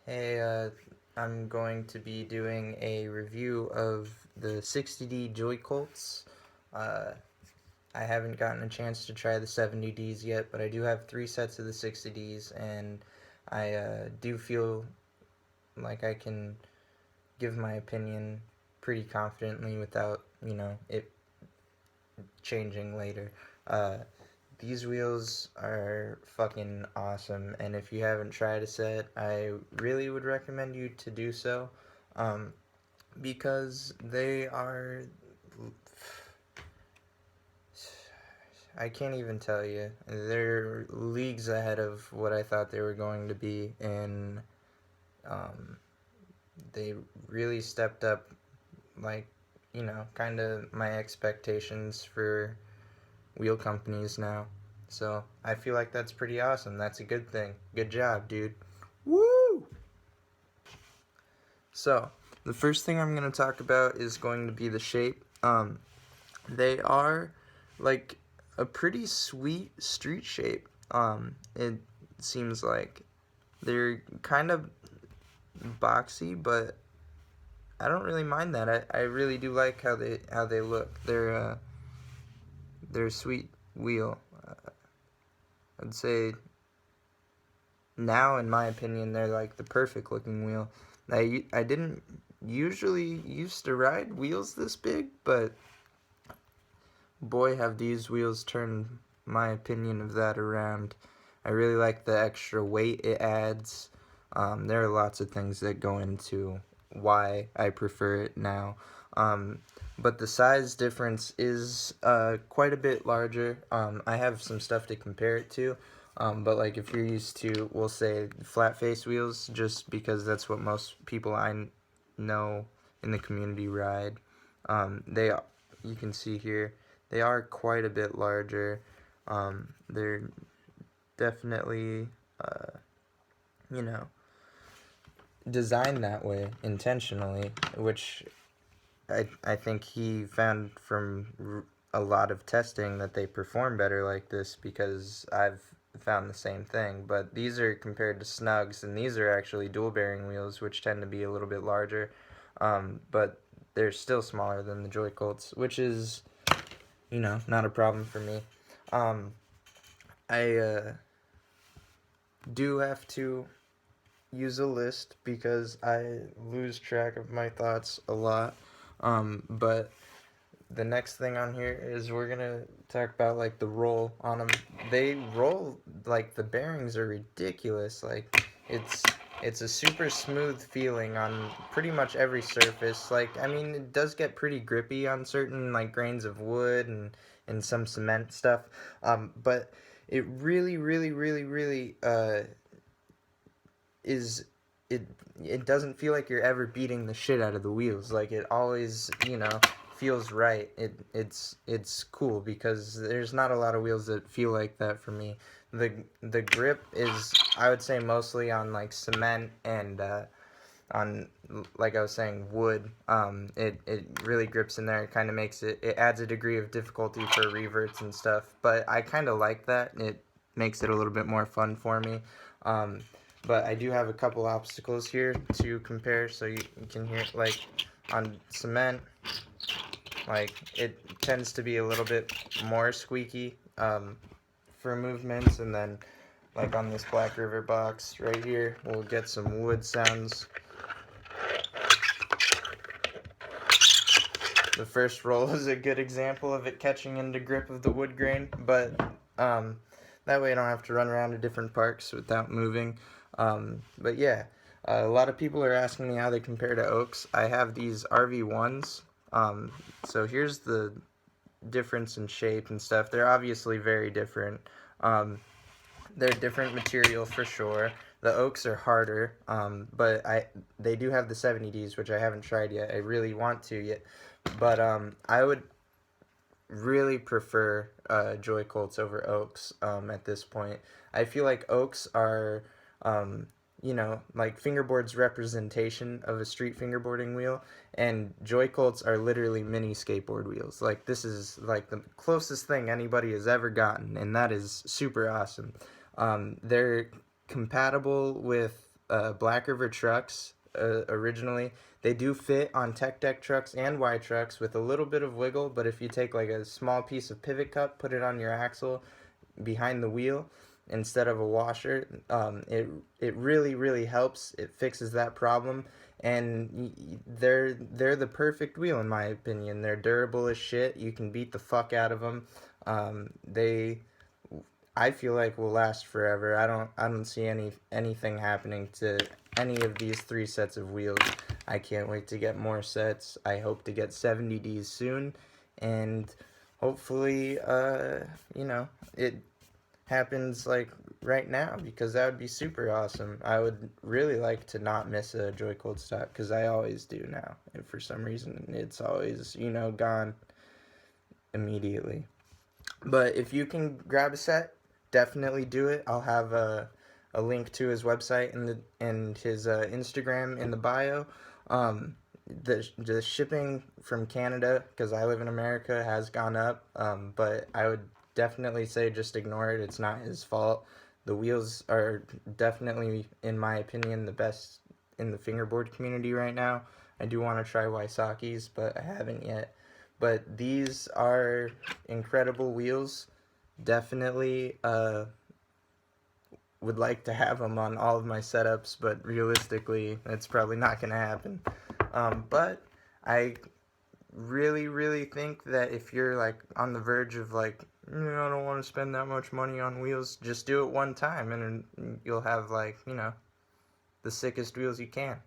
Hey, I'm going to be doing a review of the 60D Joycolts. Uh, I haven't gotten a chance to try the 70Ds yet, but I do have 3 sets of the 60Ds, and I do feel like I can give my opinion pretty confidently without, it changing later. Uh, these wheels are fucking awesome, and if you haven't tried a set, I really would recommend you to do so, um, because they are. I can't even tell you. They're leagues ahead of what I thought they were going to be, and um, they really stepped up, like, kind of my expectations for wheel companies now. So I feel like that's pretty awesome. That's a good thing. Good job, dude. Woo! So the first thing I'm gonna talk about is going to be the shape. They are like a pretty sweet street shape. It seems like they're kind of boxy, but I don't really mind that. I really do like how they look. They're a sweet wheel. I'd say now, in my opinion, they're like the perfect looking wheel. I didn't usually used to ride wheels this big, but boy, have these wheels turned my opinion of that around. I really like the extra weight it adds. There are lots of things that go into why I prefer it now. But the size difference is quite a bit larger. I have some stuff to compare it to. But like if you're used to, we'll say, flat face wheels, just because that's what most people I know in the community ride. They, you can see here, they are quite a bit larger. They're definitely, you know, designed that way intentionally, which I think he found from a lot of testing that they perform better like this, because I've found the same thing. But these are compared to Snugs, and these are actually dual bearing wheels, which tend to be a little bit larger, but they're still smaller than the Joycolts, which is, not a problem for me. I do have to use a list because I lose track of my thoughts a lot. But the next thing on here is we're gonna talk about like the roll on them. They roll like the bearings are ridiculous. Like it's a super smooth feeling on pretty much every surface. Like, I mean, it does get pretty grippy on certain like grains of wood and some cement stuff. But it really, really, really, really is it it doesn't feel like you're ever beating the shit out of the wheels. Like, it always, feels right. It's cool because there's not a lot of wheels that feel like that for me. The grip is, I would say, mostly on like cement and on, like I was saying, wood. It really grips in there. It kind of it adds a degree of difficulty for reverts and stuff, but I kind of like that. It makes it a little bit more fun for me. But I do have a couple obstacles here to compare, so you can hear, like, on cement, like, it tends to be a little bit more squeaky for movements, and then, like, on this Black River box right here, we'll get some wood sounds. The first roll is a good example of it catching into grip of the wood grain, but that way I don't have to run around to different parks without moving. But yeah, a lot of people are asking me how they compare to Oaks. I have these RV1s. So here's the difference in shape and stuff. They're obviously very different. They're different material for sure. The Oaks are harder, but they do have the 70Ds, which I haven't tried yet. I really want to yet. But I would really prefer Joycolts over Oaks at this point. I feel like Oaks are, like Fingerboards representation of a street fingerboarding wheel, and Joycolts are literally mini skateboard wheels. Like, this is like the closest thing anybody has ever gotten, and that is super awesome. They're compatible with Black River trucks originally. They do fit on tech deck trucks and Y trucks with a little bit of wiggle, but if you take like a small piece of pivot cup, put it on your axle behind the wheel instead of a washer, it really helps. It fixes that problem, and they're the perfect wheel in my opinion. They're durable as shit. You can beat the fuck out of them. They I feel like will last forever. I don't see anything happening to any of these 3 sets of wheels. I can't wait to get more sets. I hope to get 70Ds soon, and hopefully it happens like right now, because that would be super awesome. I would really like to not miss a Joycult stock, because I always do now, and for some reason it's always gone immediately. But if you can grab a set, definitely do it. I'll have a link to his website and his Instagram in the bio. The shipping from Canada, because I live in America, has gone up. But I would definitely say just ignore it. It's not his fault. The wheels are definitely, in my opinion, the best in the fingerboard community right now. I do want to try Waisaki's, but I haven't yet. But these are incredible wheels. Definitely would like to have them on all of my setups, but realistically, that's probably not going to happen. But I really think that if you're like on the verge of like, I don't want to spend that much money on wheels, just do it one time and you'll have like, the sickest wheels you can.